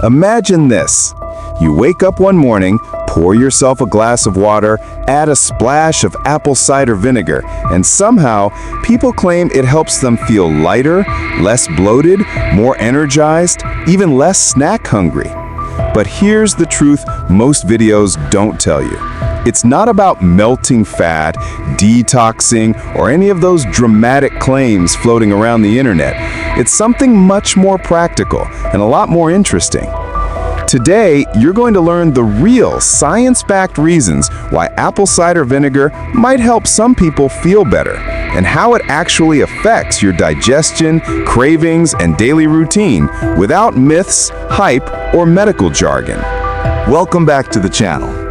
Imagine this. You wake up one morning, pour yourself a glass of water, add a splash of apple cider vinegar, and somehow people claim it helps them feel lighter, less bloated, more energized, even less snack hungry. But here's the truth most videos don't tell you. It's not about melting fat, detoxing, or any of those dramatic claims floating around the internet. It's something much more practical and a lot more interesting. Today, you're going to learn the real science-backed reasons why apple cider vinegar might help some people feel better, and how it actually affects your digestion, cravings, and daily routine without myths, hype, or medical jargon. Welcome back to the channel.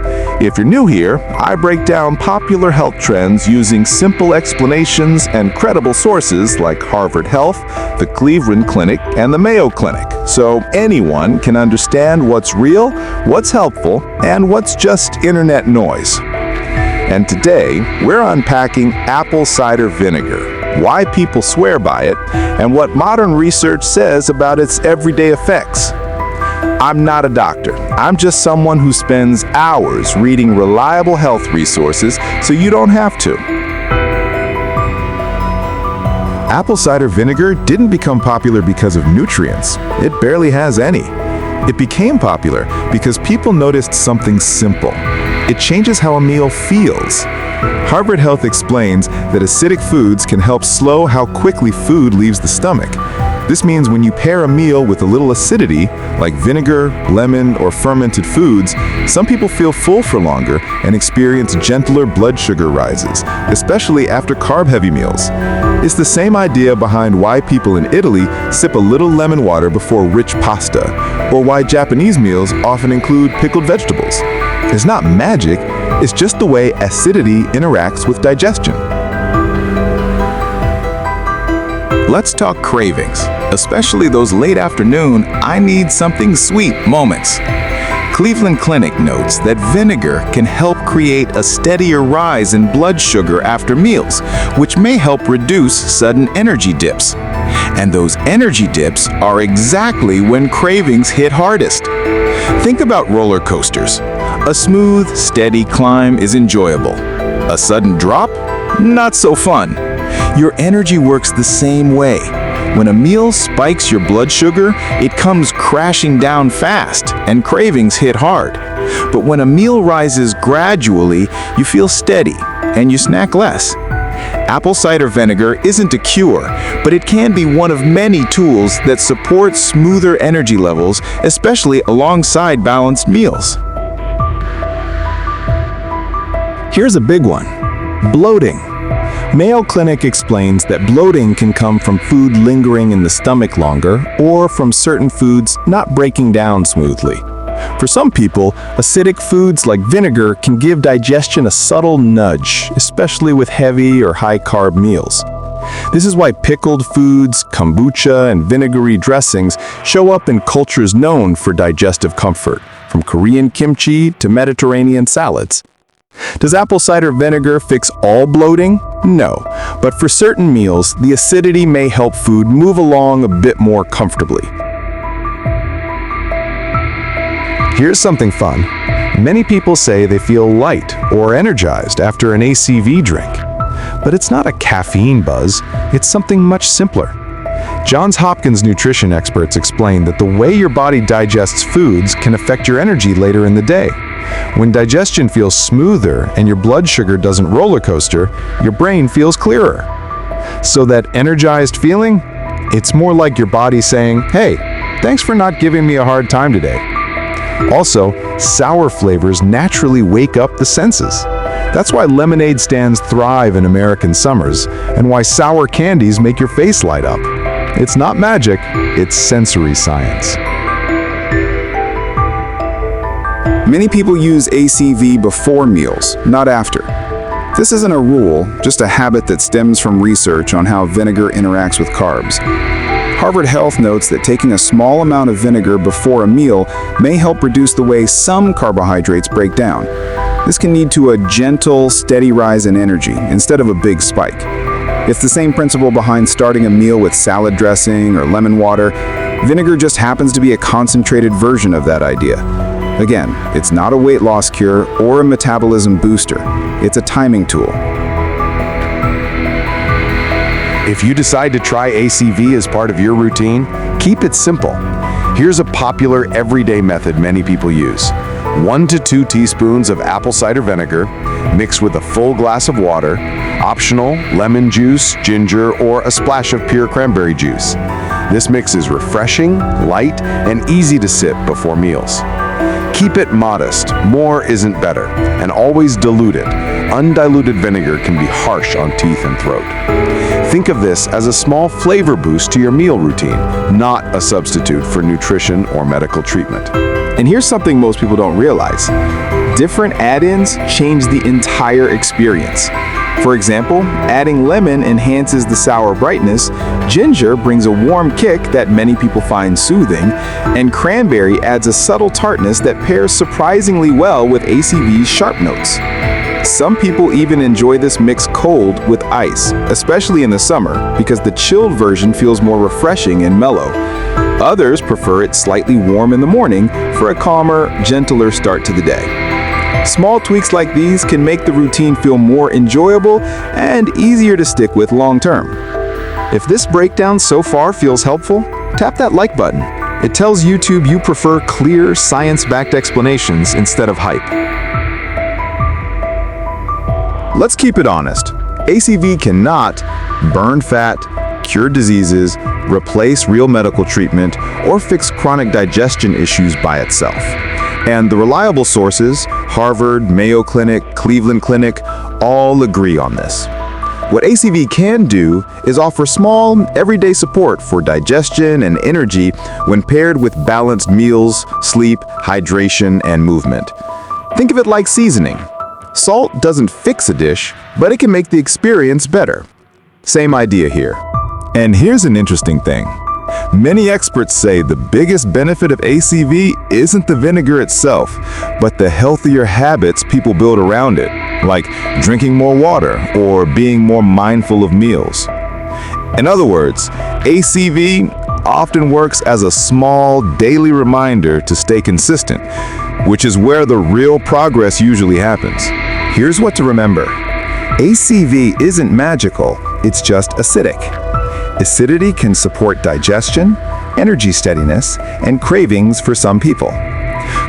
If you're new here, I break down popular health trends using simple explanations and credible sources like Harvard Health, the Cleveland Clinic, and the Mayo Clinic, so anyone can understand what's real, what's helpful, and what's just internet noise. And today, we're unpacking apple cider vinegar, why people swear by it, and what modern research says about its everyday effects. I'm not a doctor. I'm just someone who spends hours reading reliable health resources so you don't have to. Apple cider vinegar didn't become popular because of nutrients. It barely has any. It became popular because people noticed something simple. It changes how a meal feels. Harvard Health explains that acidic foods can help slow how quickly food leaves the stomach. This means when you pair a meal with a little acidity, like vinegar, lemon, or fermented foods, some people feel full for longer and experience gentler blood sugar rises, especially after carb-heavy meals. It's the same idea behind why people in Italy sip a little lemon water before rich pasta, or why Japanese meals often include pickled vegetables. It's not magic, it's just the way acidity interacts with digestion. Let's talk cravings, especially those late afternoon, I need something sweet moments. Cleveland Clinic notes that vinegar can help create a steadier rise in blood sugar after meals, which may help reduce sudden energy dips. And those energy dips are exactly when cravings hit hardest. Think about roller coasters. A smooth, steady climb is enjoyable. A sudden drop? Not so fun. Your energy works the same way. When a meal spikes your blood sugar, it comes crashing down fast, and cravings hit hard. But when a meal rises gradually, you feel steady, and you snack less. Apple cider vinegar isn't a cure, but it can be one of many tools that support smoother energy levels, especially alongside balanced meals. Here's a big one: bloating. Mayo Clinic explains that bloating can come from food lingering in the stomach longer or from certain foods not breaking down smoothly. For some people, acidic foods like vinegar can give digestion a subtle nudge, especially with heavy or high-carb meals. This is why pickled foods, kombucha, and vinegary dressings show up in cultures known for digestive comfort, from Korean kimchi to Mediterranean salads. Does apple cider vinegar fix all bloating? No, but for certain meals, the acidity may help food move along a bit more comfortably. Here's something fun. Many people say they feel light or energized after an ACV drink. But it's not a caffeine buzz, it's something much simpler. Johns Hopkins nutrition experts explain that the way your body digests foods can affect your energy later in the day. When digestion feels smoother and your blood sugar doesn't roller coaster, your brain feels clearer. So that energized feeling? It's more like your body saying, "Hey, thanks for not giving me a hard time today." Also, sour flavors naturally wake up the senses. That's why lemonade stands thrive in American summers, and why sour candies make your face light up. It's not magic, it's sensory science. Many people use ACV before meals, not after. This isn't a rule, just a habit that stems from research on how vinegar interacts with carbs. Harvard Health notes that taking a small amount of vinegar before a meal may help reduce the way some carbohydrates break down. This can lead to a gentle, steady rise in energy instead of a big spike. It's the same principle behind starting a meal with salad dressing or lemon water. Vinegar just happens to be a concentrated version of that idea. Again, it's not a weight loss cure or a metabolism booster. It's a timing tool. If you decide to try ACV as part of your routine, keep it simple. Here's a popular everyday method many people use. 1 to 2 teaspoons of apple cider vinegar mixed with a full glass of water, optional lemon juice, ginger, or a splash of pure cranberry juice. This mix is refreshing, light, and easy to sip before meals. Keep it modest, more isn't better, and always dilute it. Undiluted vinegar can be harsh on teeth and throat. Think of this as a small flavor boost to your meal routine, not a substitute for nutrition or medical treatment. And here's something most people don't realize. Different add-ins change the entire experience. For example, adding lemon enhances the sour brightness, ginger brings a warm kick that many people find soothing, and cranberry adds a subtle tartness that pairs surprisingly well with ACV's sharp notes. Some people even enjoy this mix cold with ice, especially in the summer, because the chilled version feels more refreshing and mellow. Others prefer it slightly warm in the morning for a calmer, gentler start to the day. Small tweaks like these can make the routine feel more enjoyable and easier to stick with long term. If this breakdown so far feels helpful, tap that like button. It tells YouTube you prefer clear, science-backed explanations instead of hype. Let's keep it honest. ACV cannot burn fat, cure diseases, replace real medical treatment, or fix chronic digestion issues by itself. And the reliable sources, Harvard, Mayo Clinic, Cleveland Clinic, all agree on this. What ACV can do is offer small, everyday support for digestion and energy when paired with balanced meals, sleep, hydration, and movement. Think of it like seasoning. Salt doesn't fix a dish, but it can make the experience better. Same idea here. And here's an interesting thing. Many experts say the biggest benefit of ACV isn't the vinegar itself, but the healthier habits people build around it, like drinking more water or being more mindful of meals. In other words, ACV often works as a small daily reminder to stay consistent, which is where the real progress usually happens. Here's what to remember. ACV isn't magical, it's just acidic. Acidity can support digestion, energy steadiness, and cravings for some people.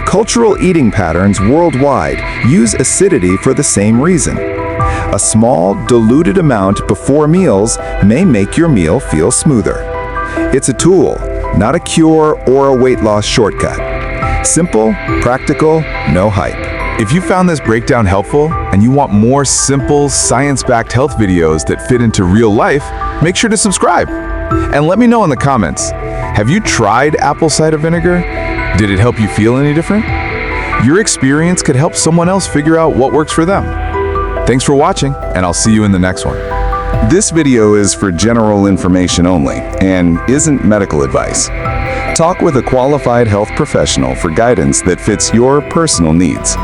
Cultural eating patterns worldwide use acidity for the same reason. A small, diluted amount before meals may make your meal feel smoother. It's a tool, not a cure or a weight loss shortcut. Simple, practical, no hype. If you found this breakdown helpful and you want more simple, science-backed health videos that fit into real life, make sure to subscribe. And let me know in the comments, have you tried apple cider vinegar? Did it help you feel any different? Your experience could help someone else figure out what works for them. Thanks for watching, and I'll see you in the next one. This video is for general information only and isn't medical advice. Talk with a qualified health professional for guidance that fits your personal needs.